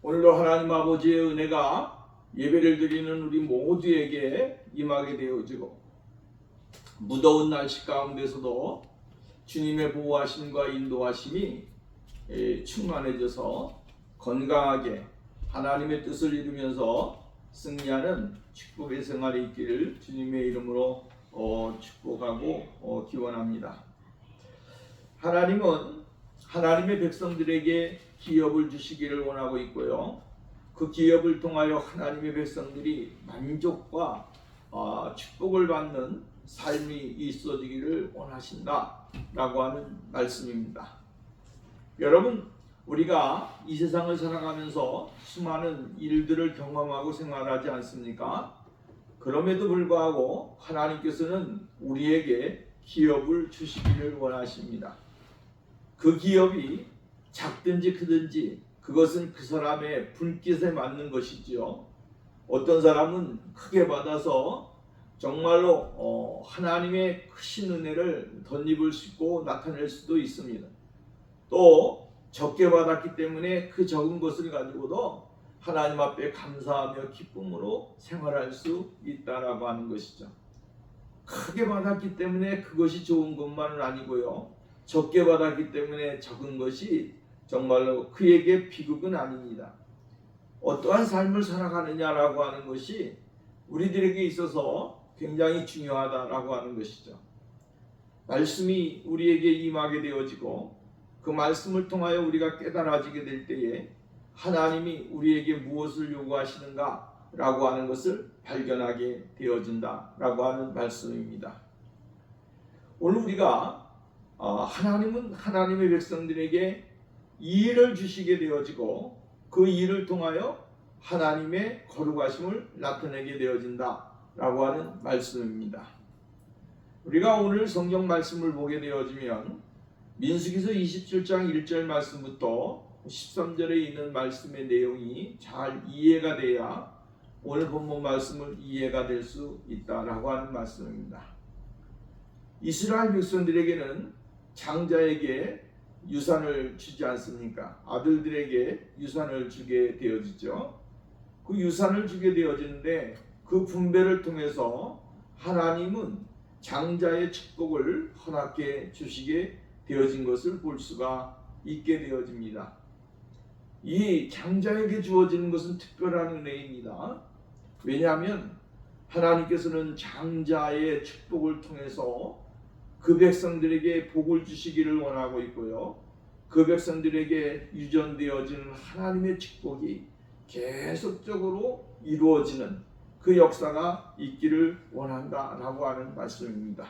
오늘도 하나님 아버지의 은혜가 예배를 드리는 우리 모두에게 임하게 되어지고 무더운 날씨 가운데서도 주님의 보호하심과 인도하심이 충만해져서 건강하게 하나님의 뜻을 이루면서 승리하는 축복의 생활이 있기를 주님의 이름으로 축복하고 기원합니다. 하나님은 하나님의 백성들에게 기업을 주시기를 원하고 있고요. 그 기업을 통하여 하나님의 백성들이 만족과 축복을 받는 삶이 있어지기를 원하신다라고 하는 말씀입니다. 여러분, 우리가 이 세상을 살아가면서 수많은 일들을 경험하고 생활하지 않습니까? 그럼에도 불구하고 하나님께서는 우리에게 기업을 주시기를 원하십니다. 그 기업이 작든지 크든지 그것은 그 사람의 불깃에 맞는 것이지요. 어떤 사람은 크게 받아서 정말로 하나님의 크신 은혜를 덧입을 수 있고 나타낼 수도 있습니다. 또 적게 받았기 때문에 그 적은 것을 가지고도 하나님 앞에 감사하며 기쁨으로 생활할 수 있다라고 하는 것이죠. 크게 받았기 때문에 그것이 좋은 것만은 아니고요. 적게 받았기 때문에 적은 것이 정말로 그에게 비극은 아닙니다. 어떠한 삶을 살아가느냐라고 하는 것이 우리들에게 있어서 굉장히 중요하다라고 하는 것이죠. 말씀이 우리에게 임하게 되어지고 그 말씀을 통하여 우리가 깨달아지게 될 때에 하나님이 우리에게 무엇을 요구하시는가 라고 하는 것을 발견하게 되어진다라고 하는 말씀입니다. 오늘 우리가 하나님은 하나님의 백성들에게 일을 주시게 되어지고 그 일을 통하여 하나님의 거룩하심을 나타내게 되어진다라고 하는 말씀입니다. 우리가 오늘 성경 말씀을 보게 되어지면 민수기서 27장 1절 말씀부터 13절에 있는 말씀의 내용이 잘 이해가 돼야 오늘 본문 말씀을 이해가 될 수 있다라고 하는 말씀입니다. 이스라엘 백성들에게는 장자에게 유산을 주지 않습니까? 아들들에게 유산을 주게 되어지죠. 그 유산을 주게 되어지는데 그 분배를 통해서 하나님은 장자의 축복을 허락해 주시게 되어진 것을 볼 수가 있게 되어집니다. 이 장자에게 주어지는 것은 특별한 은혜입니다. 왜냐하면 하나님께서는 장자의 축복을 통해서 그 백성들에게 복을 주시기를 원하고 있고요. 그 백성들에게 유전되어지는 하나님의 축복이 계속적으로 이루어지는 그 역사가 있기를 원한다라고 하는 말씀입니다.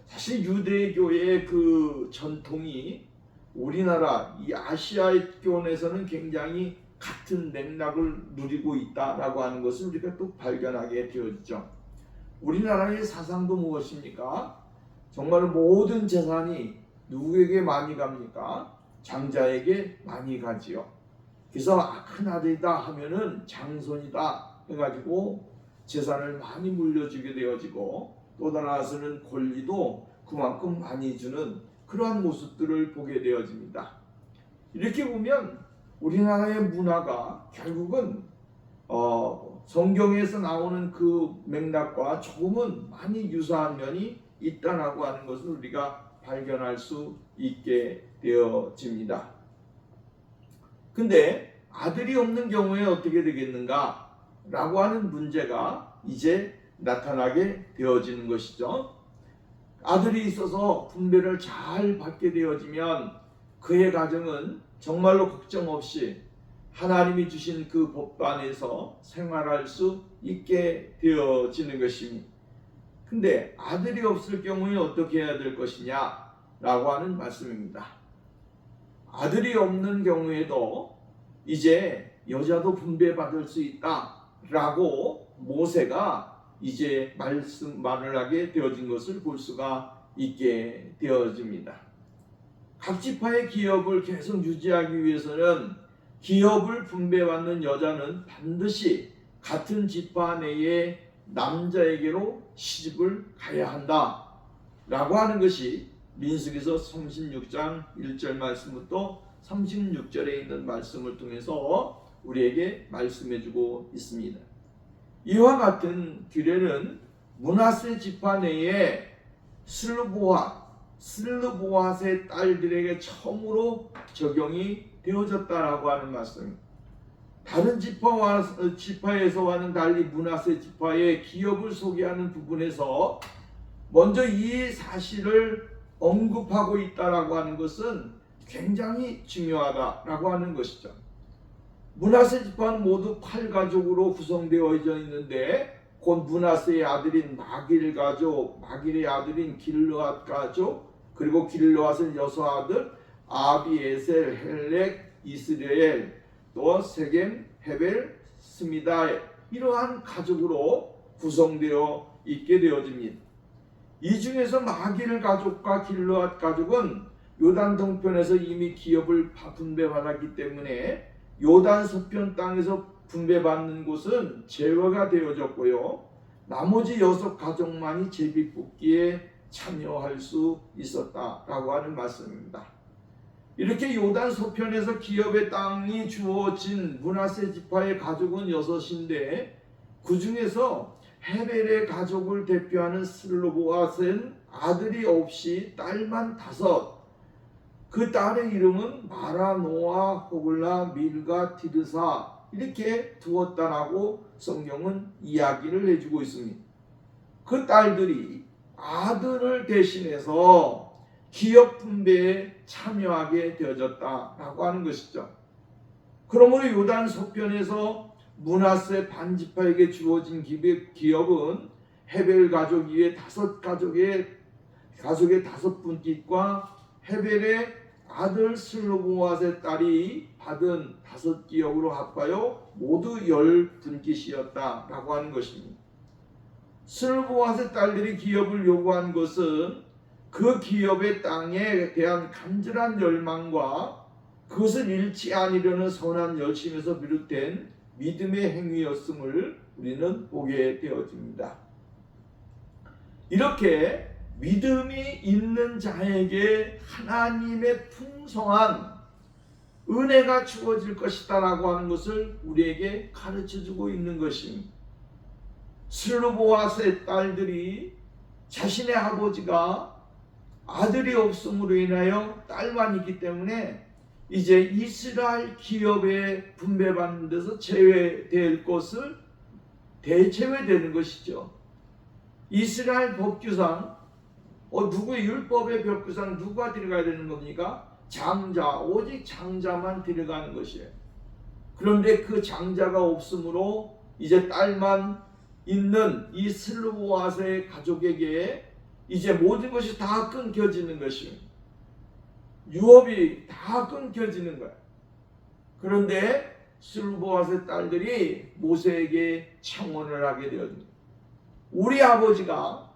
사실 유대교의 그 전통이 우리나라 이 아시아권에서는 굉장히 같은 맥락을 누리고 있다라고 하는 것을 우리가 또 발견하게 되어지죠. 우리나라의 사상도 무엇입니까? 정말 모든 재산이 누구에게 많이 갑니까? 장자에게 많이 가지요. 그래서 큰 아들이다 하면은 장손이다 해가지고 재산을 많이 물려주게 되어지고 또 나아가서는 권리도 그만큼 많이 주는 그러한 모습들을 보게 되어집니다. 이렇게 보면 우리나라의 문화가 결국은 성경에서 나오는 그 맥락과 조금은 많이 유사한 면이 있다라고 하는 것을 우리가 발견할 수 있게 되어집니다. 근데 아들이 없는 경우에 어떻게 되겠는가 라고 하는 문제가 이제 나타나게 되어지는 것이죠. 아들이 있어서 분배를 잘 받게 되어지면 그의 가정은 정말로 걱정 없이 하나님이 주신 그 법 안에서 생활할 수 있게 되어지는 것입니다. 근데 아들이 없을 경우에 어떻게 해야 될 것이냐 라고 하는 말씀입니다. 아들이 없는 경우에도 이제 여자도 분배받을 수 있다 라고 모세가 이제 말을 하게 되어진 것을 볼 수가 있게 되어집니다. 각 지파의 기업을 계속 유지하기 위해서는 기업을 분배받는 여자는 반드시 같은 지파 내의 남자에게로 시집을 가야 한다 라고 하는 것이 민수기서 36장 1절 말씀부터 36절에 있는 말씀을 통해서 우리에게 말씀해주고 있습니다. 이와 같은 규례는 므낫세 지파 내에 슬르보앗의 딸들에게 처음으로 적용이 되어졌다라고 하는 말씀입니다. 다른 지파에서와는 달리 므낫세 지파의 기업을 소개하는 부분에서 먼저 이 사실을 언급하고 있다라고 하는 것은 굉장히 중요하다라고 하는 것이죠. 므낫세 지파는 모두 8가족으로 구성되어 있는데 곧 므낫세의 아들인 마길 가족, 마길의 아들인 길르앗 가족, 그리고 길르앗은 6아들 아비에셀, 헬렉, 이스라엘, 또 세겜, 헤벨, 스미다에 이러한 가족으로 구성되어 있게 되어집니다. 이 중에서 마길 가족과 길르앗 가족은 요단 동편에서 이미 기업을 분배받았기 때문에 요단 서편 땅에서 분배받는 곳은 제외가 되어졌고요. 나머지 6가족만이 제비 뽑기에 참여할 수 있었다라고 하는 말씀입니다. 이렇게 요단 서편에서 기업의 땅이 주어진 므낫세 지파의 가족은 6인데 그 중에서 헤벨의 가족을 대표하는 슬로보앗은 아들이 없이 딸만 5. 그 딸의 이름은 마라, 노아, 호글라, 밀가, 디르사 이렇게 두었다라고 성경은 이야기를 해주고 있습니다. 그 딸들이 아들을 대신해서 기업 분배에 참여하게 되어졌다라고 하는 것이죠. 그러므로 요단 서편에서 므낫세 반지파에게 주어진 기업은 헤벨 가족 이외 5가족의 5분깃과 헤벨의 아들 슬로보앗의 딸이 받은 5기업으로 합하여 모두 10분깃이었다라고 하는 것입니다. 슬로보앗의 딸들이 기업을 요구한 것은 그 기업의 땅에 대한 간절한 열망과 그것을 잃지 않으려는 선한 열심에서 비롯된 믿음의 행위였음을 우리는 보게 되어집니다. 이렇게 믿음이 있는 자에게 하나님의 풍성한 은혜가 주어질 것이다 라고 하는 것을 우리에게 가르쳐주고 있는 것입니다. 슬로보앗의 딸들이 자신의 아버지가 아들이 없음으로 인하여 딸만 있기 때문에 이제 이스라엘 기업에 분배받는 데서 제외될 것을 대제외되는 것이죠. 이스라엘 법규상 누구의 율법의 법규상 누가 들어가야 되는 겁니까? 장자, 오직 장자만 들어가는 것이에요. 그런데 그 장자가 없으므로 이제 딸만 있는 이 슬로보앗의 가족에게 이제 모든 것이 다 끊겨지는 것입니다. 유업이 다 끊겨지는 거예요. 그런데 슬로보앗의 딸들이 모세에게 청혼을 하게 되었습니다. 우리 아버지가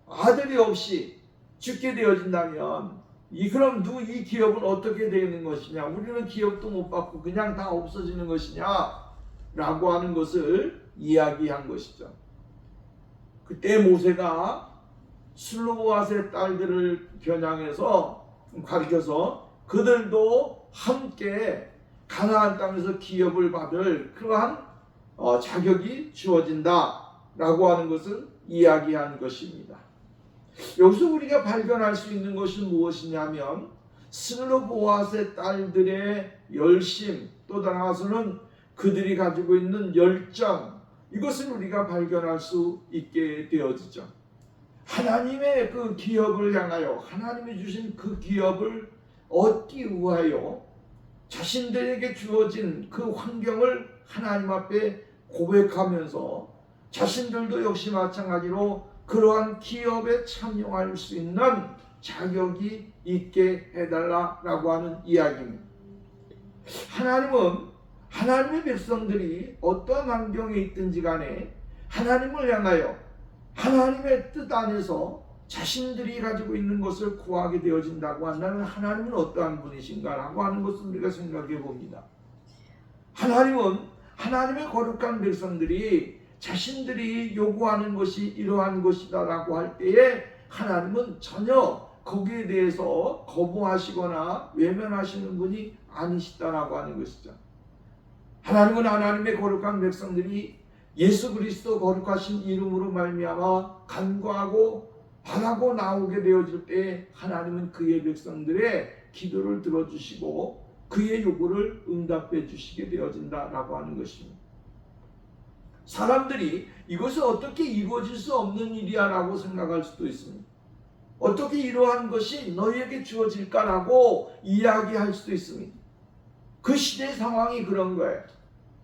아들이 없이 죽게 되어진다면 그럼 이 기업은 어떻게 되는 것이냐? 우리는 기업도 못 받고 그냥 다 없어지는 것이냐? 라고 하는 것을 이야기한 것이죠. 그때 모세가 슬로보앗의 딸들을 겨냥해서 가르쳐서 그들도 함께 가나안 땅에서 기업을 받을 그러한 자격이 주어진다라고 하는 것을 이야기한 것입니다. 여기서 우리가 발견할 수 있는 것은 무엇이냐면 슬로보앗의 딸들의 열심, 또 나아가서는 그들이 가지고 있는 열정, 이것을 우리가 발견할 수 있게 되어지죠. 하나님의 그 기업을 향하여 하나님이 주신 그 기업을 얻기 위하여 자신들에게 주어진 그 환경을 하나님 앞에 고백하면서 자신들도 역시 마찬가지로 그러한 기업에 참여할 수 있는 자격이 있게 해달라고 하는 이야기입니다. 하나님은 하나님의 백성들이 어떤 환경에 있든지 간에 하나님을 향하여 하나님의 뜻 안에서 자신들이 가지고 있는 것을 구하게 되어진다고 한다면 하나님은 어떠한 분이신가라고 하는 것을 우리가 생각해 봅니다. 하나님은 하나님의 거룩한 백성들이 자신들이 요구하는 것이 이러한 것이다라고 할 때에 하나님은 전혀 거기에 대해서 거부하시거나 외면하시는 분이 아니시다라고 하는 것이죠. 하나님은 하나님의 거룩한 백성들이 예수 그리스도 거룩하신 이름으로 말미암아 간구하고 바라고 나오게 되어질 때 하나님은 그의 백성들의 기도를 들어주시고 그의 요구를 응답해 주시게 되어진다라고 하는 것입니다. 사람들이 이것이 어떻게 이루어질 수 없는 일이야 라고 생각할 수도 있습니다. 어떻게 이러한 것이 너희에게 주어질까라고 이야기할 수도 있습니다. 그 시대의 상황이 그런 거예요.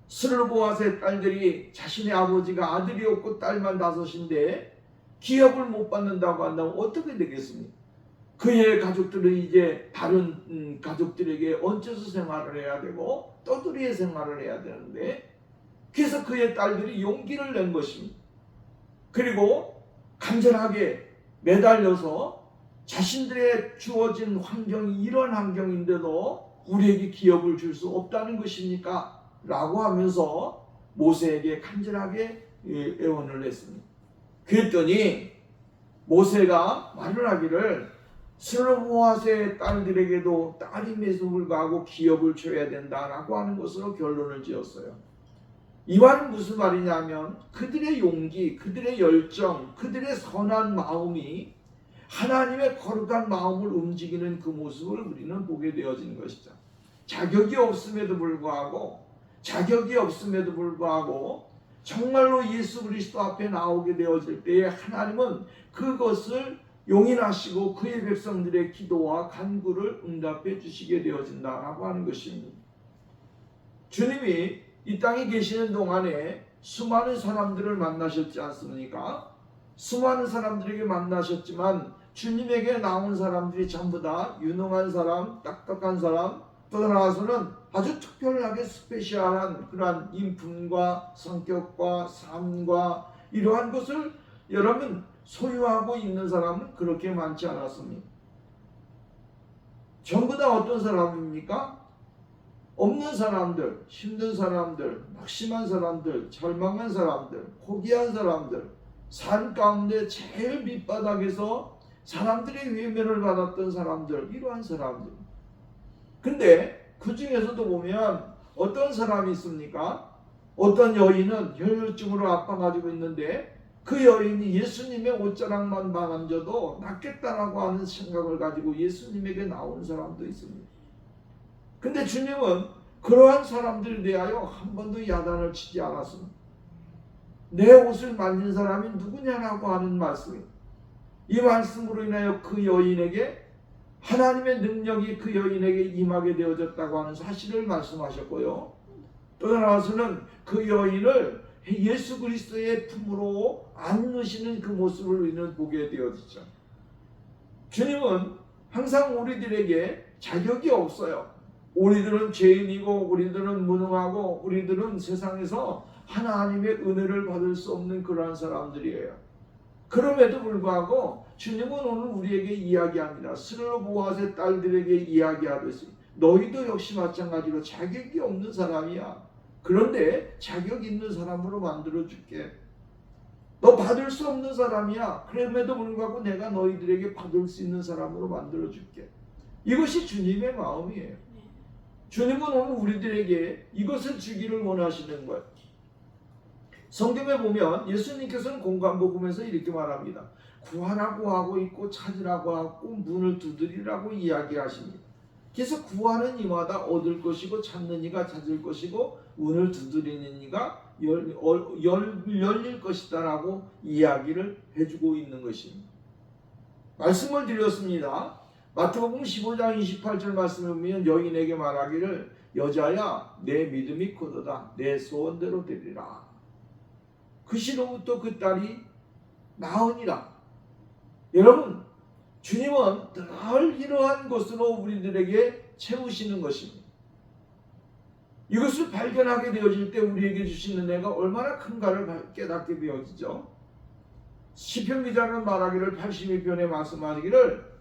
슬로보아스의 딸들이 자신의 아버지가 아들이 없고 딸만 5인데 기업을 못 받는다고 한다면 어떻게 되겠습니까? 그의 가족들은 이제 다른 가족들에게 얹혀서 생활을 해야 되고 떠돌이의 생활을 해야 되는데, 그래서 그의 딸들이 용기를 낸 것입니다. 그리고 간절하게 매달려서 자신들의 주어진 환경이 이런 환경인데도 우리에게 기업을 줄 수 없다는 것입니까? 라고 하면서 모세에게 간절하게 애원을 했습니다. 그랬더니 모세가 말을 하기를 슬로보아스의 딸들에게도 딸임에도 불구하고 기업을 줘야 된다라고 하는 것으로 결론을 지었어요. 이 말은 무슨 말이냐면 그들의 용기, 그들의 열정, 그들의 선한 마음이 하나님의 거룩한 마음을 움직이는 그 모습을 우리는 보게 되어지는 것이죠. 자격이 없음에도 불구하고 정말로 예수 그리스도 앞에 나오게 되어질 때에 하나님은 그것을 용인하시고 그의 백성들의 기도와 간구를 응답해 주시게 되어진다라고 하는 것입니다. 주님이 이 땅에 계시는 동안에 수많은 사람들을 만나셨지 않습니까? 수많은 사람들에게 만나셨지만 주님에게 나온 사람들이 전부 다 유능한 사람, 딱딱한 사람, 또 나아가서는 아주 특별하게 스페셜한 그러한 인품과 성격과 삶과 이러한 것을 여러분 소유하고 있는 사람은 그렇게 많지 않았습니다. 전부 다 어떤 사람입니까? 없는 사람들, 힘든 사람들, 낙심한 사람들, 절망한 사람들, 포기한 사람들, 산 가운데 제일 밑바닥에서 사람들의 외면을 받았던 사람들, 이러한 사람들. 근데 그 중에서도 보면 어떤 사람이 있습니까? 어떤 여인은 혈류증으로 아파가지고 있는데 그 여인이 예수님의 옷자락만 만져도 낫겠다라고 하는 생각을 가지고 예수님에게 나오는 사람도 있습니다. 근데 주님은 그러한 사람들에 대하여 한 번도 야단을 치지 않았습니다. 내 옷을 만진 사람이 누구냐라고 하는 말씀입니다. 이 말씀으로 인하여 그 여인에게 하나님의 능력이 그 여인에게 임하게 되어졌다고 하는 사실을 말씀하셨고요. 또 하나서는 그 여인을 예수 그리스도의 품으로 안으시는 그 모습을 우리는 보게 되어지죠. 주님은 항상 우리들에게 자격이 없어요. 우리들은 죄인이고 우리들은 무능하고 우리들은 세상에서 하나님의 은혜를 받을 수 없는 그러한 사람들이에요. 그럼에도 불구하고 주님은 오늘 우리에게 이야기합니다. 슬로보아스의 딸들에게 이야기하듯이 너희도 역시 마찬가지로 자격이 없는 사람이야. 그런데 자격 있는 사람으로 만들어줄게. 너 받을 수 없는 사람이야. 그럼에도 불구하고 내가 너희들에게 받을 수 있는 사람으로 만들어줄게. 이것이 주님의 마음이에요. 주님은 오늘 우리들에게 이것을 주기를 원하시는 거예요. 성경에 보면 예수님께서는 공관복음에서 이렇게 말합니다. 구하라고 하고 있고 찾으라고 하고 문을 두드리라고 이야기하십니다. 그래서 구하는 이마다 얻을 것이고 찾는 이가 찾을 것이고 문을 두드리는 이가 열릴 것이다 라고 이야기를 해주고 있는 것입니다. 말씀을 드렸습니다. 마태복음 15장 28절 말씀을 보면 여인에게 말하기를 여자야 내 믿음이 크도다 내 소원대로 되리라. 그 시로부터 그 딸이 나으니라. 여러분 주님은 늘 이러한 것으로 우리들에게 채우시는 것입니다. 이것을 발견하게 되어질 때 우리에게 주시는 은혜가 얼마나 큰가를 깨닫게 되어지죠. 시편 기자는 말하기를 82편에 말씀하기를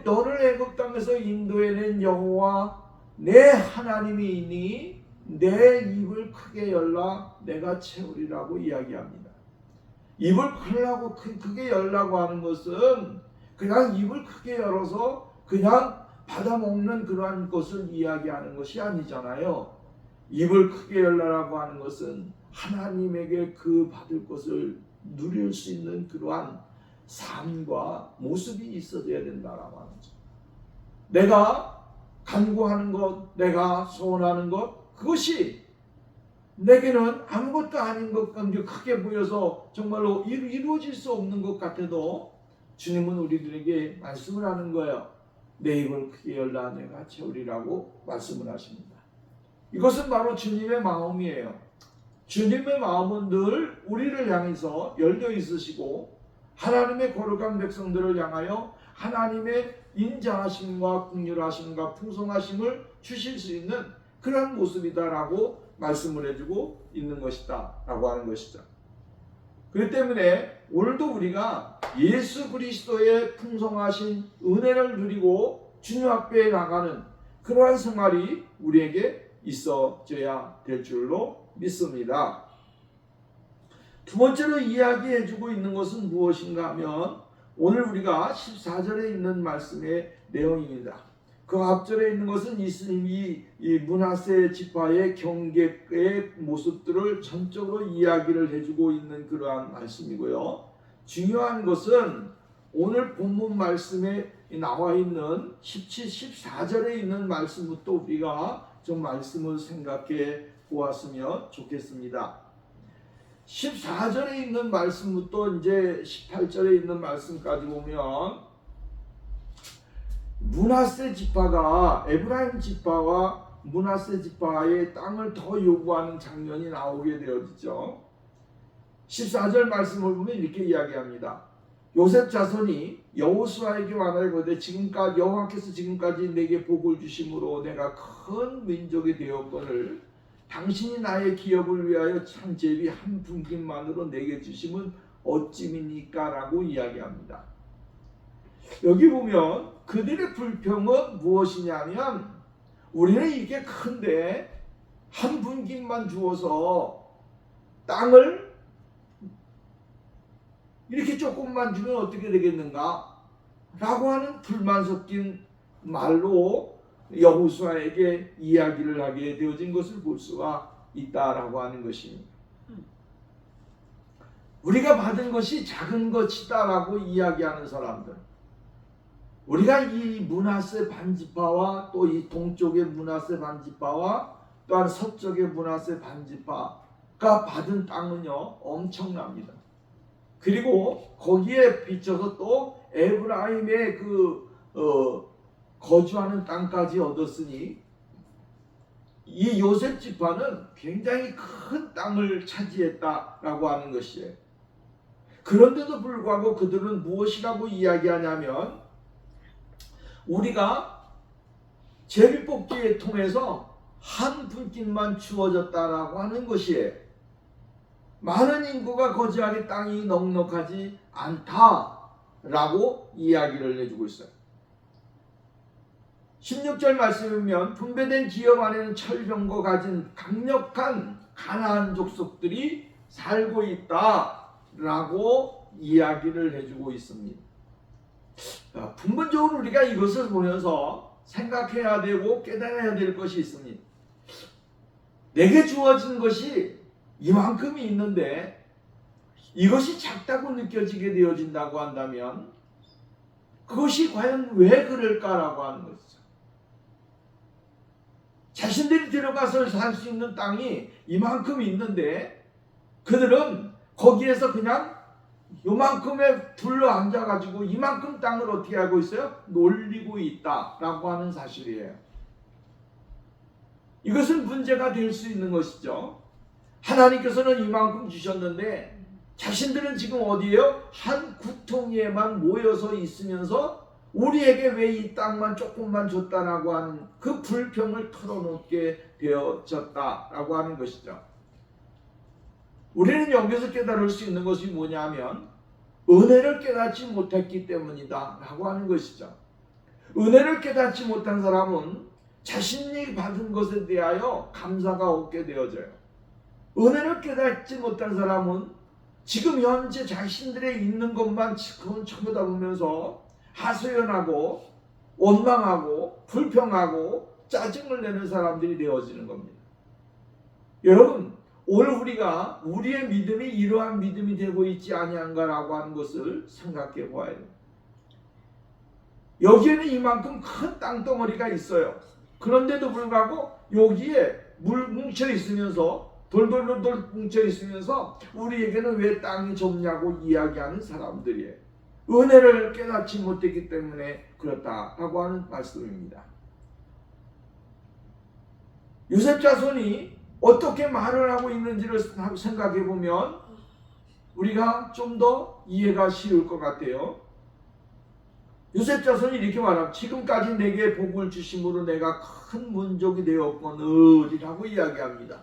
너를 애굽 땅에서 인도해낸 여호와 내 하나님이니 내 입을 크게 열라 내가 채우리라고 이야기합니다. 입을 크게 열라고 하는 것은 그냥 입을 크게 열어서 그냥 받아먹는 그러한 것을 이야기하는 것이 아니잖아요. 입을 크게 열라라고 하는 것은 하나님에게 그 받을 것을 누릴 수 있는 그러한 삶과 모습이 있어야 된다라고 하는 거죠. 내가 간구하는 것, 내가 소원하는 것, 그것이 내게는 아무것도 아닌 것 같게 크게 보여서 정말로 이루어질 수 없는 것 같아도 주님은 우리들에게 말씀을 하는 거예요. 내 입을 크게 열라 내가 채우리라고 말씀을 하십니다. 이것은 바로 주님의 마음이에요. 주님의 마음은 늘 우리를 향해서 열려 있으시고 하나님의 거룩한 백성들을 향하여 하나님의 인자하심과 긍휼하심과 풍성하심을 주실 수 있는 그런 모습이다라고 말씀을 해주고 있는 것이다 라고 하는 것이죠. 그렇기 때문에 오늘도 우리가 예수 그리스도의 풍성하신 은혜를 누리고 주님 앞에 나가는 그러한 생활이 우리에게 있어져야 될 줄로 믿습니다. 두 번째로 이야기해주고 있는 것은 무엇인가 하면 오늘 우리가 14절에 있는 말씀의 내용입니다. 그 앞절에 있는 것은 이 므낫세 지파의 경계의 모습들을 전적으로 이야기를 해주고 있는 그러한 말씀이고요. 중요한 것은 오늘 본문 말씀에 나와 있는 17, 14절에 있는 말씀부터 우리가 좀 말씀을 생각해 보았으면 좋겠습니다. 14절에 있는 말씀부터 이제 18절에 있는 말씀까지 보면 므낫세 지파가 에브라임 지파와 므낫세 지파의 땅을 더 요구하는 장면이 나오게 되어지죠. 14절 말씀을 보면 이렇게 이야기합니다. 요셉 자손이 여호수아에게 말하되 지금까지 여호와께서 지금까지 내게 복을 주심으로 내가 큰 민족이 되었거늘 당신이 나의 기업을 위하여 창제비 한 분깃만으로 내게 주심은 어찌입니까? 라고 이야기합니다. 여기 보면 그들의 불평은 무엇이냐면 우리는 이게 큰데 한 분깃만 주어서 땅을 이렇게 조금만 주면 어떻게 되겠는가? 라고 하는 불만 섞인 말로 여호수아에게 이야기를 하게 되어진 것을 볼 수가 있다라고 하는 것입니다. 우리가 받은 것이 작은 것이다라고 이야기하는 사람들, 우리가 이 므낫세 반지파와 또 이 동쪽의 므낫세 반지파와 또한 서쪽의 므낫세 반지파가 받은 땅은요 엄청납니다. 그리고 거기에 비춰서 또 에브라임의 거주하는 땅까지 얻었으니 이 요셉 지파는 굉장히 큰 땅을 차지했다라고 하는 것이에요. 그런데도 불구하고 그들은 무엇이라고 이야기하냐면 우리가 제비뽑기를 통해서 한 분깃만 주어졌다라고 하는 것이에요. 많은 인구가 거주하기 땅이 넉넉하지 않다라고 이야기를 해주고 있어요. 16절 말씀이면 분배된 기업 안에는 철병거 가진 강력한 가나안 족속들이 살고 있다라고 이야기를 해주고 있습니다. 근본적으로 우리가 이것을 보면서 생각해야 되고 깨달아야 될 것이 있습니다. 내게 주어진 것이 이만큼이 있는데 이것이 작다고 느껴지게 되어진다고 한다면 그것이 과연 왜 그럴까라고 하는 것이죠. 자신들이 들어가서 살 수 있는 땅이 이만큼 있는데 그들은 거기에서 그냥 요만큼에 둘러 앉아가지고 이만큼 땅을 어떻게 하고 있어요? 놀리고 있다라고 하는 사실이에요. 이것은 문제가 될 수 있는 것이죠. 하나님께서는 이만큼 주셨는데 자신들은 지금 어디에요? 한 구덩이에만 모여서 있으면서 우리에게 왜 이 땅만 조금만 줬다라고 하는 그 불평을 털어놓게 되어졌다라고 하는 것이죠. 우리는 여기서 깨달을 수 있는 것이 뭐냐면 은혜를 깨닫지 못했기 때문이다 라고 하는 것이죠. 은혜를 깨닫지 못한 사람은 자신이 받은 것에 대하여 감사가 없게 되어져요. 은혜를 깨닫지 못한 사람은 지금 현재 자신들의 있는 것만 지금 쳐다보면서 하소연하고 원망하고 불평하고 짜증을 내는 사람들이 되어지는 겁니다. 여러분, 오늘 우리가 우리의 믿음이 이러한 믿음이 되고 있지 아니한가라고 하는 것을 생각해 보아야 돼요. 여기에는 이만큼 큰 땅덩어리가 있어요. 그런데도 불구하고 여기에 물 뭉쳐 있으면서 돌돌돌돌 뭉쳐 있으면서 우리에게는 왜 땅이 좁냐고 이야기하는 사람들이에요. 은혜를 깨닫지 못했기 때문에 그렇다라고 하는 말씀입니다. 요셉 자손이 어떻게 말을 하고 있는지를 생각해 보면 우리가 좀 더 이해가 쉬울 것 같아요. 요셉 자손이 이렇게 말합니다. 지금까지 내게 복을 주심으로 내가 큰 문족이 되었거늘이라고 이야기합니다.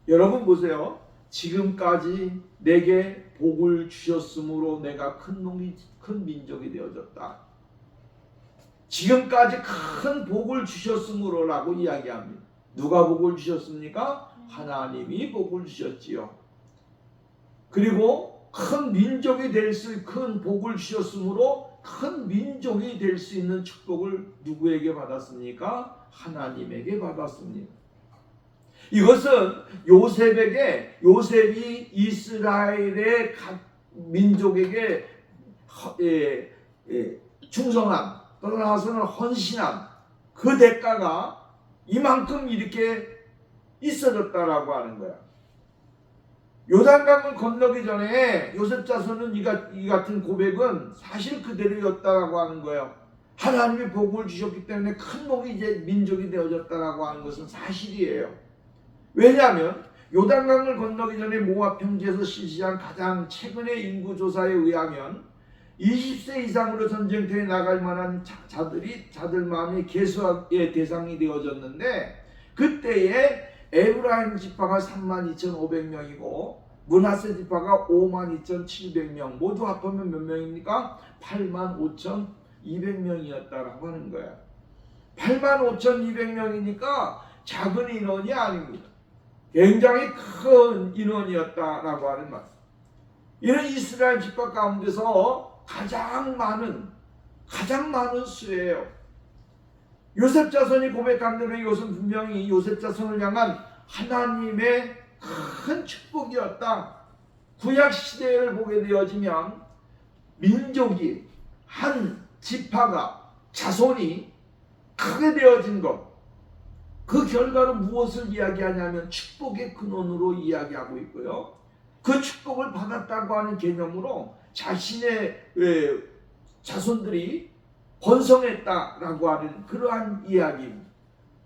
여러분 보세요. 지금까지 내게 복을 주셨으므로 내가 큰 민족이 되어졌다. 지금까지 큰 복을 주셨으므로라고 이야기합니다. 누가 복을 주셨습니까? 하나님이 복을 주셨지요. 그리고 큰 민족이 큰 복을 주셨으므로 큰 민족이 될 수 있는 축복을 누구에게 받았습니까? 하나님에게 받았습니다. 이것은 요셉이 이스라엘의 민족에게 충성함, 떠나서는 헌신함, 그 대가가 이만큼 이렇게 있어졌다라고 하는 거야. 요단강을 건너기 전에 요셉 자손은 이 같은 고백은 사실 그대로였다라고 하는 거예요. 하나님이 복을 주셨기 때문에 큰 민족이 되어졌다라고 하는 것은 사실이에요. 왜냐하면 요단강을 건너기 전에 모압 평지에서 실시한 가장 최근의 인구조사에 의하면 20세 이상으로 전쟁터에 나갈 만한 자들만이 계수의 대상이 되어졌는데, 그때에 에브라임 지파가 32,500명이고 므낫세 지파가 52,700명, 모두 합하면 몇 명입니까? 85,200명이었다라고 하는 거야. 85,200명이니까 작은 인원이 아닙니다. 굉장히 큰 인원이었다라고 하는 말씀. 이는 이스라엘 지파 가운데서 가장 많은 수예요. 요셉 자손이 고백한 대로 이것은 분명히 요셉 자손을 향한 하나님의 큰 축복이었다. 구약 시대를 보게 되어지면 민족이 한 지파가 자손이 크게 되어진 것, 그 결과로 무엇을 이야기하냐면 축복의 근원으로 이야기하고 있고요. 그 축복을 받았다고 하는 개념으로 자신의 자손들이 번성했다라고 하는 그러한 이야기입니다.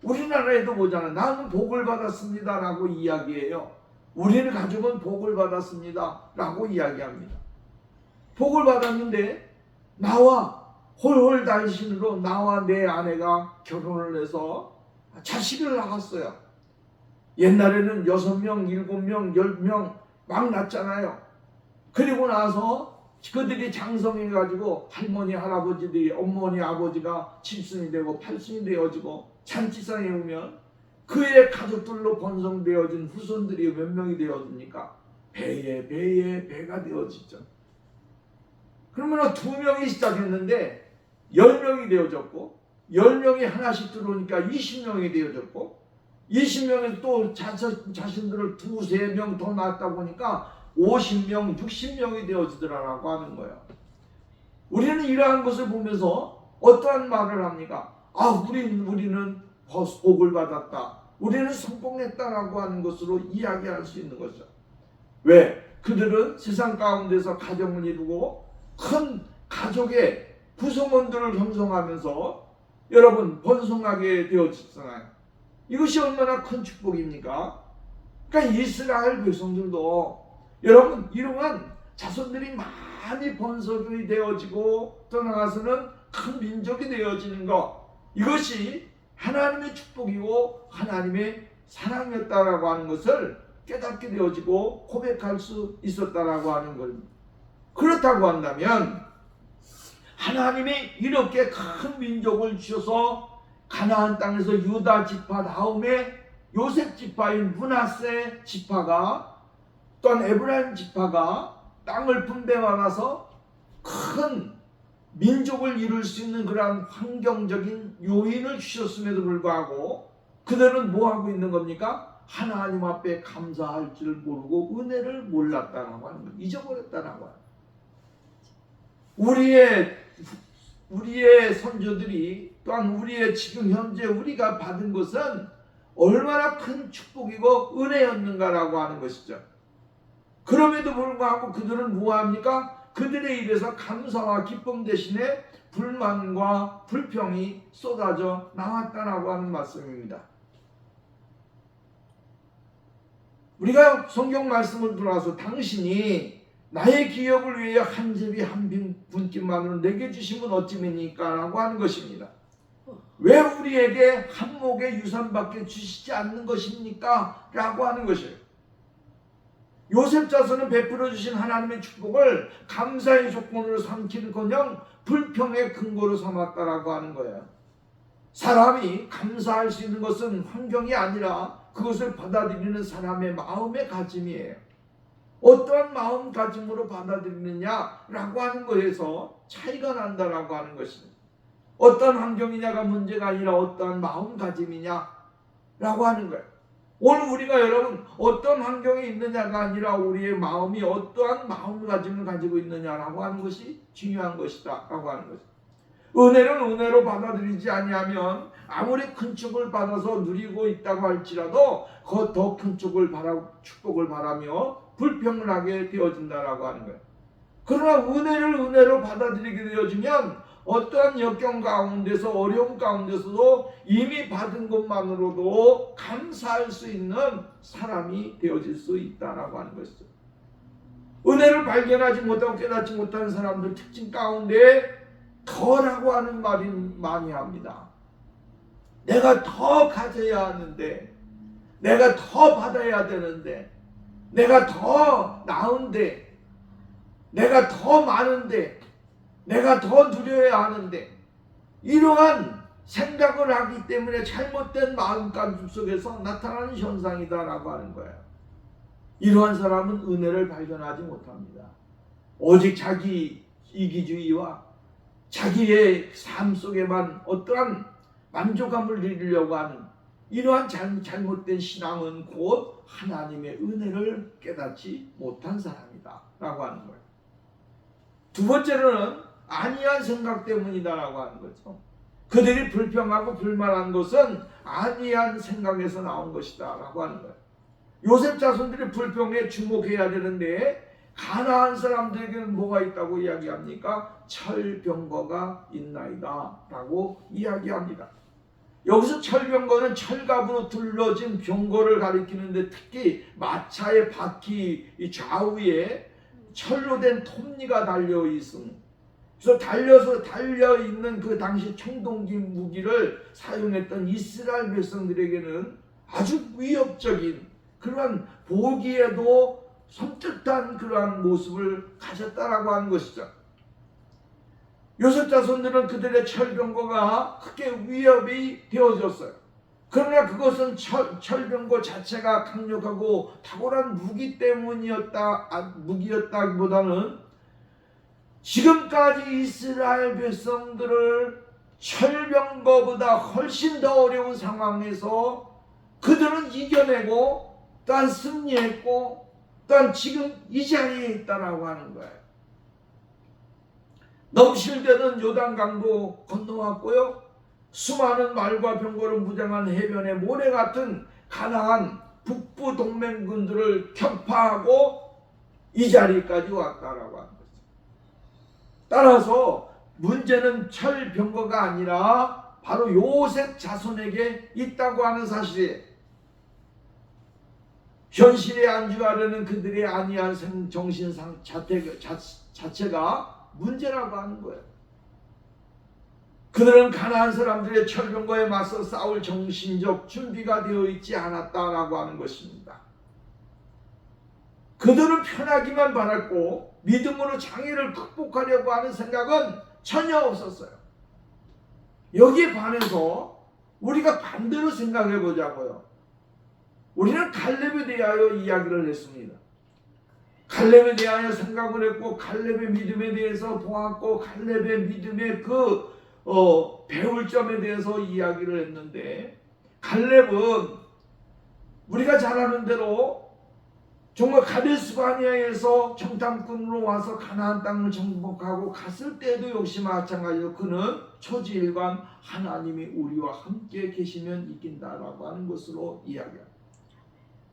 우리나라에도 보잖아요. 나는 복을 받았습니다라고 이야기해요. 우리는 가족은 복을 받았습니다라고 이야기합니다. 복을 받았는데 나와 홀홀단신으로 나와 내 아내가 결혼을 해서 자식을 낳았어요. 옛날에는 6명, 7명, 10명 막 낳잖아요. 그리고 나서 그들이 장성해가지고 할머니, 할아버지들이, 어머니, 아버지가 7순이 되고 8순이 되어지고 잔치상에 오면 그의 가족들로 번성되어진 후손들이 몇 명이 되어집니까? 배가 되어지죠. 그러면 2명이 시작했는데 10명이 되어졌고, 10명이 하나씩 들어오니까 20명이 되어졌고, 20명에서 또 자신들을 2-3명 더 낳았다 보니까 50명, 60명이 되어지더라라고 하는 거예요. 우리는 이러한 것을 보면서 어떠한 말을 합니까? 우리는 복을 받았다, 우리는 성공했다라고 하는 것으로 이야기할 수 있는 거죠. 왜? 그들은 세상 가운데서 가정을 이루고 큰 가족의 구성원들을 형성하면서 여러분 번성하게 되어졌잖아요. 이것이 얼마나 큰 축복입니까? 그러니까 이스라엘 백성들도 여러분 이러한 자손들이 많이 번성이 되어지고 또 나가서는 큰 민족이 되어지는 것, 이것이 하나님의 축복이고 하나님의 사랑이었다라고 하는 것을 깨닫게 되어지고 고백할 수 있었다라고 하는 겁니다. 그렇다고 한다면 하나님이 이렇게 큰 민족을 주셔서 가나안 땅에서 유다 지파 다음에 요셉 지파인 므낫세 지파가 또한 에브라임 지파가 땅을 분배받아서 큰 민족을 이룰 수 있는 그러한 환경적인 요인을 주셨음에도 불구하고 그들은 뭐 하고 있는 겁니까? 하나님 앞에 감사할 줄 모르고 은혜를 몰랐다라고 하는 거예요. 잊어버렸다라고 하는 거예요. 우리의 선조들이 또한 우리의 지금 현재 우리가 받은 것은 얼마나 큰 축복이고 은혜였는가라고 하는 것이죠. 그럼에도 불구하고 그들은 뭐합니까? 그들의 입에서 감사와 기쁨 대신에 불만과 불평이 쏟아져 나왔다라고 하는 말씀입니다. 우리가 성경 말씀을 들어와서 당신이 나의 기업을 위해 한 제비 한 분깃만으로 내게 주시면 어찌입니까? 라고 하는 것입니다. 왜 우리에게 한 목의 유산밖에 주시지 않는 것입니까? 라고 하는 것이에요. 요셉 자손은 베풀어 주신 하나님의 축복을 감사의 조건으로 삼기는커녕 불평의 근거로 삼았다라고 하는 거예요. 사람이 감사할 수 있는 것은 환경이 아니라 그것을 받아들이는 사람의 마음의 가짐이에요. 어떠한 마음가짐으로 받아들이느냐라고 하는 것에서 차이가 난다라고 하는 것입니다. 어떤 환경이냐가 문제가 아니라 어떠한 마음가짐이냐라고 하는 거예요. 오늘 우리가 여러분 어떤 환경에 있느냐가 아니라 우리의 마음이 어떠한 마음가짐을 가지고 있느냐라고 하는 것이 중요한 것이다 라고 하는 거죠. 은혜를 은혜로 받아들이지 아니하면 아무리 큰 축복을 받아서 누리고 있다고 할지라도 더 큰 축복을 바라며 불평을 하게 되어진다라고 하는 거예요. 그러나 은혜를 은혜로 받아들이게 되어지면 어떠한 역경 가운데서 어려움 가운데서도 이미 받은 것만으로도 감사할 수 있는 사람이 되어질 수 있다라고 하는 것이죠. 은혜를 발견하지 못하고 깨닫지 못하는 사람들 특징 가운데 더라고 하는 말이 많이 합니다. 내가 더 가져야 하는데, 내가 더 받아야 되는데, 내가 더 나은데, 내가 더 많은데, 내가 더 누려야 하는데, 이러한 생각을 하기 때문에 잘못된 마음가짐 속에서 나타나는 현상이다라고 하는 거예요. 이러한 사람은 은혜를 발견하지 못합니다. 오직 자기 이기주의와 자기의 삶 속에만 어떠한 만족감을 누리려고 하는 이러한 잘못된 신앙은 곧 하나님의 은혜를 깨닫지 못한 사람이다 라고 하는 거예요. 두 번째로는 아니한 생각 때문이다라고 하는 거죠. 그들이 불평하고 불만한 것은 아니한 생각에서 나온 것이다 라고 하는 거예요. 요셉 자손들이 불평에 주목해야 되는데 가나안 사람들에게는 뭐가 있다고 이야기합니까? 철병거가 있나이다 라고 이야기합니다. 여기서 철병거는 철갑으로 둘러진 병거를 가리키는데 특히 마차의 바퀴 좌우에 철로 된 톱니가 달려 있음. 그래서 달려 있는 그 당시 청동기 무기를 사용했던 이스라엘 백성들에게는 아주 위협적인 그러한 보기에도 섬뜩한 그러한 모습을 가졌다라고 하는 것이죠. 요셉 자손들은 그들의 철병거가 크게 위협이 되어졌어요. 그러나 그것은 철병거 자체가 강력하고 탁월한 무기였다기보다는 지금까지 이스라엘 백성들을 철병거보다 훨씬 더 어려운 상황에서 그들은 이겨내고 또한 승리했고 또한 지금 이 자리에 있다라고 하는 거예요. 넘실대는 요단강도 건너왔고요. 수많은 말과 병거로 무장한 해변의 모래 같은 가나안 북부 동맹군들을 격파하고 이 자리까지 왔다라고 하는 거죠. 따라서 문제는 철병거가 아니라 바로 요셉 자손에게 있다고 하는 사실이에요. 현실에 안주하려는 그들의 아니한 정신상 자체가 문제라고 하는 거예요. 그들은 가나안 사람들의 철병거에 맞서 싸울 정신적 준비가 되어 있지 않았다라고 하는 것입니다. 그들은 편하기만 바랐고 믿음으로 장애를 극복하려고 하는 생각은 전혀 없었어요. 여기에 반해서 우리가 반대로 생각해 보자고요. 우리는 갈렙에 대하여 이야기를 했습니다. 갈렙에 대하여 생각을 했고 갈렙의 믿음에 대해서 보았고 갈렙의 믿음의 배울 점에 대해서 이야기를 했는데 갈렙은 우리가 잘 아는 대로 정말 가데스 바네아에서 정탐꾼으로 와서 가나안 땅을 정복하고 갔을 때도 역시 마찬가지로 그는 초지일관 하나님이 우리와 함께 계시면 이긴다라고 하는 것으로 이야기합니다.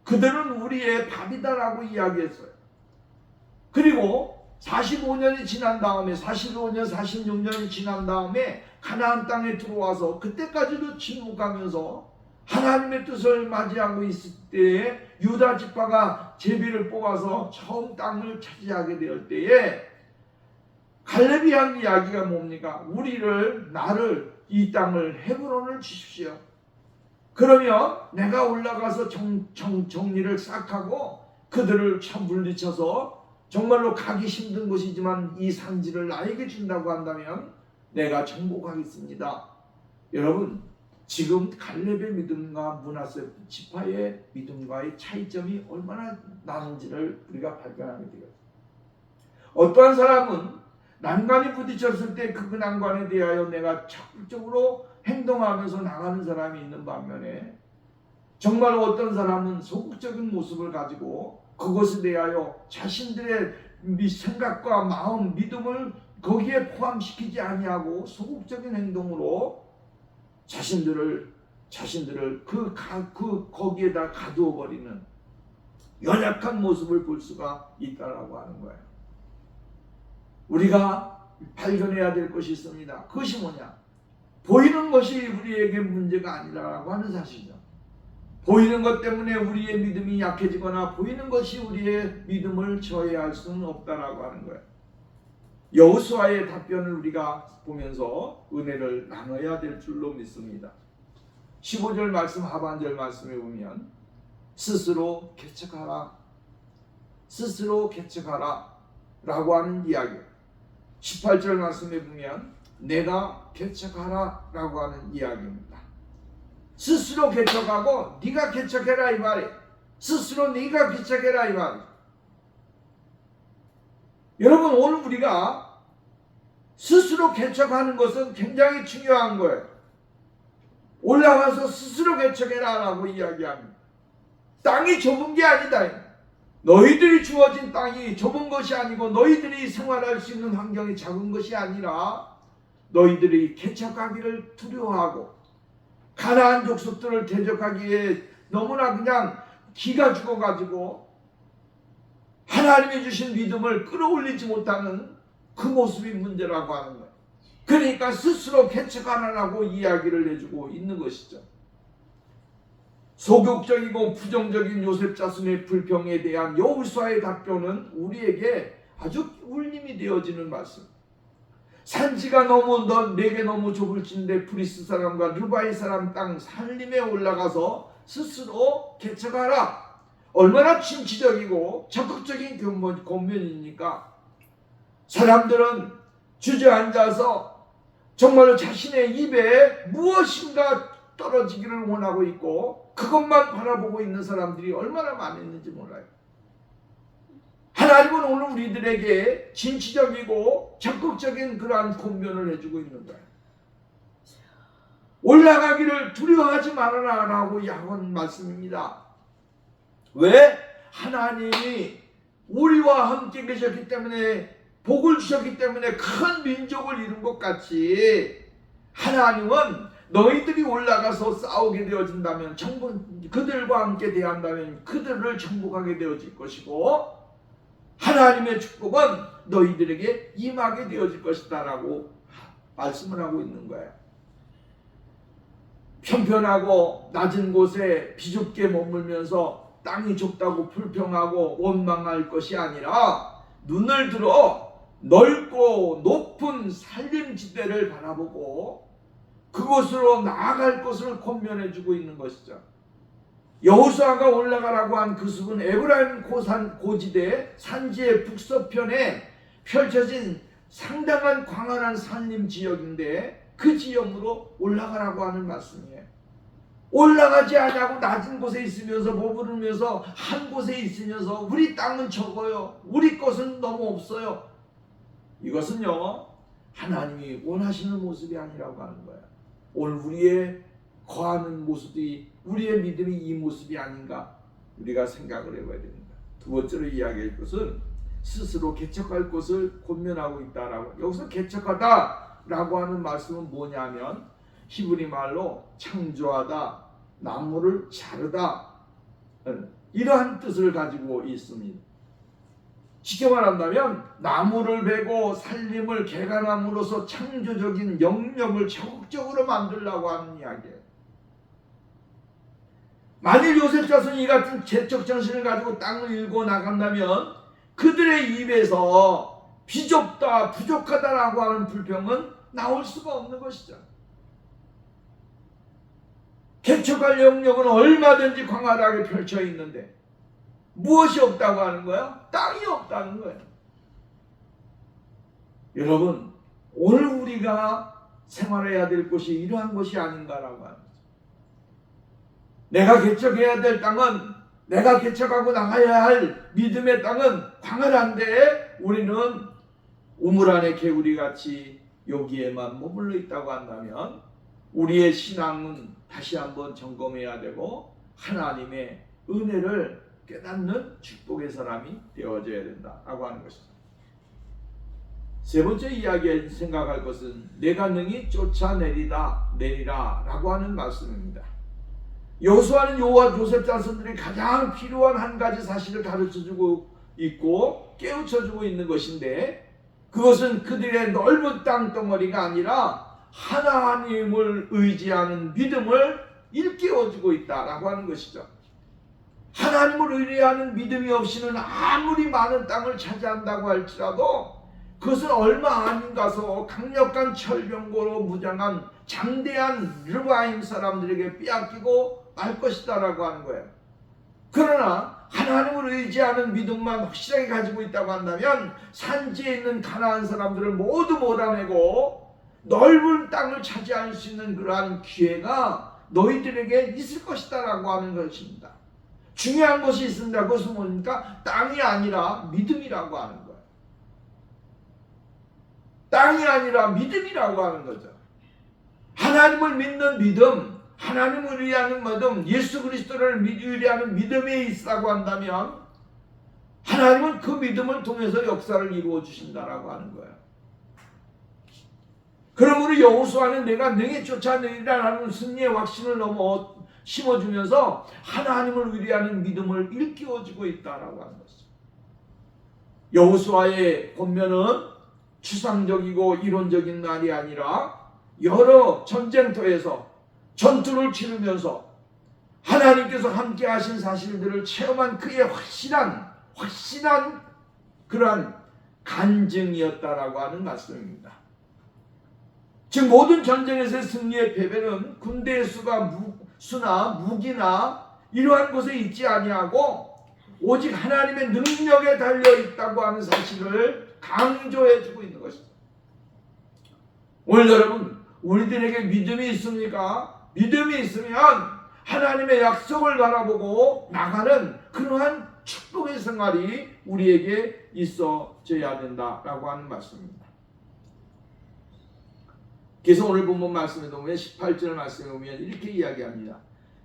그들은 우리의 밥이다라고 이야기했어요. 그리고 45년이 지난 다음에 45년 46년이 지난 다음에 가나안 땅에 들어와서 그때까지도 침묵하면서 하나님의 뜻을 맞이하고 있을 때에 유다 지파가 제비를 뽑아서 처음 땅을 차지하게 될 때에 갈렙이 한 이야기가 뭡니까? 나를 이 땅을 헤브론을 주십시오. 그러면 내가 올라가서 정리를 싹 하고 그들을 참 물리쳐서 정말로 가기 힘든 곳이지만 이 산지를 나에게 준다고 한다면 내가 정복하겠습니다. 여러분, 지금 갈렙의 믿음과 므낫세 지파의 믿음과의 차이점이 얼마나 나는지를 우리가 발견하게 되겠습니다. 어떠한 사람은 난관이 부딪혔을 때 그 난관에 대하여 내가 적극적으로 행동하면서 나가는 사람이 있는 반면에 정말 어떤 사람은 소극적인 모습을 가지고 그것에 대하여 자신들의 생각과 마음, 믿음을 거기에 포함시키지 아니하고 소극적인 행동으로 자신들을 거기에다 가두어 버리는 연약한 모습을 볼 수가 있다라고 하는 거예요. 우리가 발견해야 될 것이 있습니다. 그것이 뭐냐? 보이는 것이 우리에게 문제가 아니라고 하는 사실이죠. 보이는 것 때문에 우리의 믿음이 약해지거나 보이는 것이 우리의 믿음을 저해할 수는 없다라고 하는 거예요. 여호수아의 답변을 우리가 보면서 은혜를 나눠야 될 줄로 믿습니다. 15절 말씀 하반절 말씀에 보면 스스로 개척하라 라고 하는 이야기. 18절 말씀에 보면 내가 개척하라 라고 하는 이야기입니다. 스스로 개척하고 네가 개척해라 이 말이에요. 스스로 네가 개척해라 이 말이에요. 여러분, 오늘 우리가 스스로 개척하는 것은 굉장히 중요한 거예요. 올라가서 스스로 개척해라 라고 이야기합니다. 땅이 좁은 게 아니다. 너희들이 주어진 땅이 좁은 것이 아니고 너희들이 생활할 수 있는 환경이 작은 것이 아니라 너희들이 개척하기를 두려워하고 가나안 족속들을 대적하기에 너무나 그냥 기가 죽어가지고 하나님이 주신 믿음을 끌어올리지 못하는 그 모습이 문제라고 하는 거예요. 그러니까 스스로 개척하라고 이야기를 해주고 있는 것이죠. 소극적이고 부정적인 요셉 자손의 불평에 대한 여호수아의 답변은 우리에게 아주 울림이 되어지는 말씀. 산지가 내게 너무 좁을진데 브리스 사람과 르바이 사람 땅 산림에 올라가서 스스로 개척하라. 얼마나 진취적이고 적극적인 권면입니까? 사람들은 주저앉아서 정말로 자신의 입에 무엇인가 떨어지기를 원하고 있고 그것만 바라보고 있는 사람들이 얼마나 많았는지 몰라요. 하나님은 오늘 우리들에게 진취적이고 적극적인 그러한 권면을 해주고 있는 거예요. 올라가기를 두려워하지 말아라 라고 야고한 말씀입니다. 왜? 하나님이 우리와 함께 계셨기 때문에, 복을 주셨기 때문에 큰 민족을 이룬 것 같이 하나님은 너희들이 올라가서 싸우게 되어진다면, 그들과 함께 대한다면 그들을 정복하게 되어질 것이고 하나님의 축복은 너희들에게 임하게 되어질 것이다 라고 말씀을 하고 있는 거예요. 편편하고 낮은 곳에 비좁게 머물면서 땅이 좁다고 불평하고 원망할 것이 아니라 눈을 들어 넓고 높은 산림지대를 바라보고 그곳으로 나아갈 것을 권면해주고 있는 것이죠. 여호수아가 올라가라고 한 그 숲은 에브라임 고지대 산지의 북서편에 펼쳐진 상당한 광활한 산림 지역인데 그 지역으로 올라가라고 하는 말씀이에요. 올라가지 않냐고 낮은 곳에 있으면서 머무르면서 한 곳에 있으면서 우리 땅은 적어요, 우리 것은 너무 없어요. 이것은요 하나님이 원하시는 모습이 아니라고 하는 거예요. 오늘 우리의 거하는 모습이 우리의 믿음이 이 모습이 아닌가 우리가 생각을 해봐야 됩니다. 두 번째로 이야기할 것은 스스로 개척할 것을 권면하고 있다라고. 여기서 개척하다라고 하는 말씀은 뭐냐면 히브리 말로 창조하다, 나무를 자르다 이러한 뜻을 가지고 있습니다. 쉽게 말한다면 나무를 베고 살림을 개간함으로써 창조적인 영역을 적극적으로 만들려고 하는 이야기예요. 만일 요셉 자손이 이 같은 개척 정신을 가지고 땅을 일고 나간다면 그들의 입에서 비좁다, 부족하다라고 하는 불평은 나올 수가 없는 것이죠. 개척할 영역은 얼마든지 광활하게 펼쳐 있는데 무엇이 없다고 하는 거야? 땅이 없다는 거예요. 여러분, 오늘 우리가 생활해야 될 곳이 이러한 것이 아닌가라고 하는 거죠. 내가 개척해야 될 땅은, 내가 개척하고 나가야 할 믿음의 땅은 광활한데 우리는 우물 안에 개구리같이 여기에만 머물러 있다고 한다면 우리의 신앙은 다시 한번 점검해야 되고 하나님의 은혜를 깨닫는 축복의 사람이 되어져야 된다라고 하는 것이죠. 세 번째 이야기에 생각할 것은 내가 능히 쫓아내리라 라고 하는 말씀입니다. 여호수아는 여호와 요셉 자손들이 가장 필요한 한 가지 사실을 가르쳐주고 있고 깨우쳐주고 있는 것인데 그것은 그들의 넓은 땅덩어리가 아니라 하나님을 의지하는 믿음을 일깨워주고 있다라고 하는 것이죠. 하나님을 의뢰하는 믿음이 없이는 아무리 많은 땅을 차지한다고 할지라도 그것은 얼마 안 가서 강력한 철병거로 무장한 장대한 르바임 사람들에게 빼앗기고 말 것이다라고 하는 거예요. 그러나 하나님을 의지하는 믿음만 확실하게 가지고 있다고 한다면 산지에 있는 가나안 사람들을 모두 몰아내고 넓은 땅을 차지할 수 있는 그러한 기회가 너희들에게 있을 것이다라고 하는 것입니다. 중요한 것이 있습니다. 그것은 뭡니까? 땅이 아니라 믿음이라고 하는 거예요. 땅이 아니라 믿음이라고 하는 거죠. 하나님을 믿는 믿음, 하나님을 의뢰하는 믿음, 예수 그리스도를 의뢰하는 믿음이 있다고 한다면 하나님은 그 믿음을 통해서 역사를 이루어 주신다라고 하는 거예요. 그러므로 여호수아는 내가 능히 쫓아내리라는 승리의 확신을 심어주면서 하나님을 의뢰하는 믿음을 일깨워주고 있다라고 하는 것이죠. 여호수아의 권면은 추상적이고 이론적인 말이 아니라 여러 전쟁터에서 전투를 치르면서 하나님께서 함께 하신 사실들을 체험한 그의 확실한 그러한 간증이었다라고 하는 말씀입니다. 즉 모든 전쟁에서의 승리의 패배는 군대의 수나 무기나 이러한 것에 있지 아니하고 오직 하나님의 능력에 달려 있다고 하는 사실을 강조해주고 있는 것입니다. 오늘 여러분 우리들에게 믿음이 있습니까? 믿음이 있으면 하나님의 약속을 바라보고 나가는 그러한 축복의 생활이 우리에게 있어져야 된다라고 하는 말씀입니다. 그래서 오늘 본문 말씀에 보면 18절 말씀에 보면 이렇게 이야기합니다.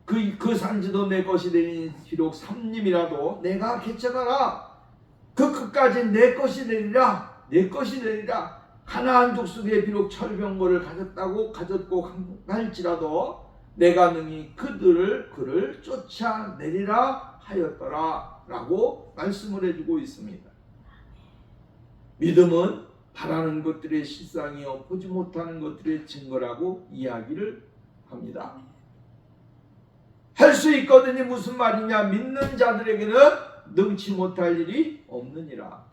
그 산지도 내 것이 되니 비록 삼림이라도 내가 개척하라. 그 끝까지 내 것이 되리라. 내 것이 되리라. 가나안 족속에 비록 철병거를 가졌고 할지라도 내가 능히 그를 쫓아내리라 하였더라 라고 말씀을 해주고 있습니다. 믿음은 바라는 것들의 실상이요 보지 못하는 것들의 증거라고 이야기를 합니다. 할 수 있거든요. 무슨 말이냐? 믿는 자들에게는 능치 못할 일이 없느니라.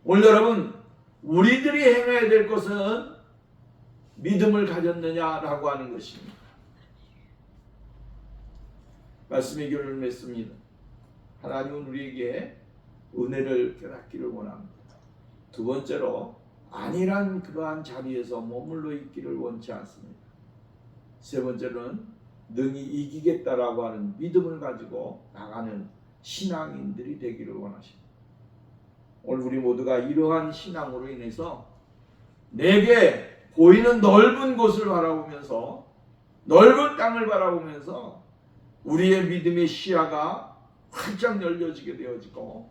오늘 여러분 우리들이 행해야 될 것은 믿음을 가졌느냐라고 하는 것입니다. 말씀의 결론을 맺습니다. 하나님은 우리에게 은혜를 깨닫기를 원합니다. 두 번째로 안일한 그러한 자리에서 머물러 있기를 원치 않습니다. 세 번째로는 능히 이기겠다라고 하는 믿음을 가지고 나가는 신앙인들이 되기를 원하십니다. 오늘 우리 모두가 이러한 신앙으로 인해서 내게 보이는 넓은 곳을 바라보면서 넓은 땅을 바라보면서 우리의 믿음의 시야가 활짝 열려지게 되어지고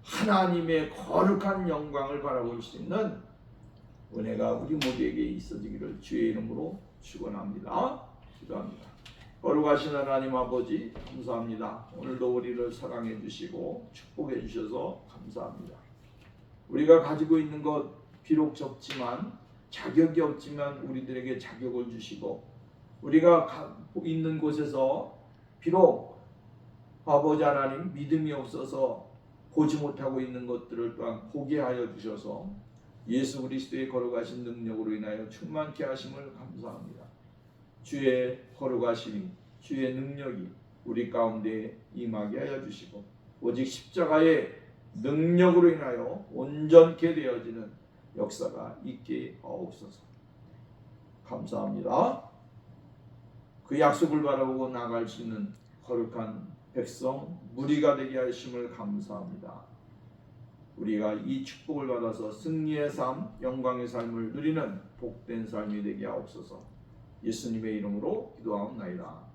하나님의 거룩한 영광을 바라볼 수 있는 은혜가 우리 모두에게 있어지기를 주의 이름으로 축원합니다. 기도합니다. 거룩하신 하나님 아버지 감사합니다. 오늘도 우리를 사랑해 주시고 축복해 주셔서 감사합니다. 우리가 가지고 있는 것 비록 적지만 자격이 없지만 우리들에게 자격을 주시고 우리가 있는 곳에서 비록 아버지 하나님 믿음이 없어서 보지 못하고 있는 것들을 또한 보게 하여 주셔서 예수 그리스도의 거룩하신 능력으로 인하여 충만케 하심을 감사합니다. 주의 거룩하심이 주의 능력이 우리 가운데 임하게 하여 주시고 오직 십자가의 능력으로 인하여 온전케 되어지는 역사가 있게 하옵소서. 감사합니다. 그 약속을 바라보고 나갈 수 있는 거룩한 백성 무리가 되게 하심을 감사합니다. 우리가 이 축복을 받아서 승리의 삶, 영광의 삶을 누리는 복된 삶이 되게 하옵소서. 예수님의 이름으로 기도하옵나이다.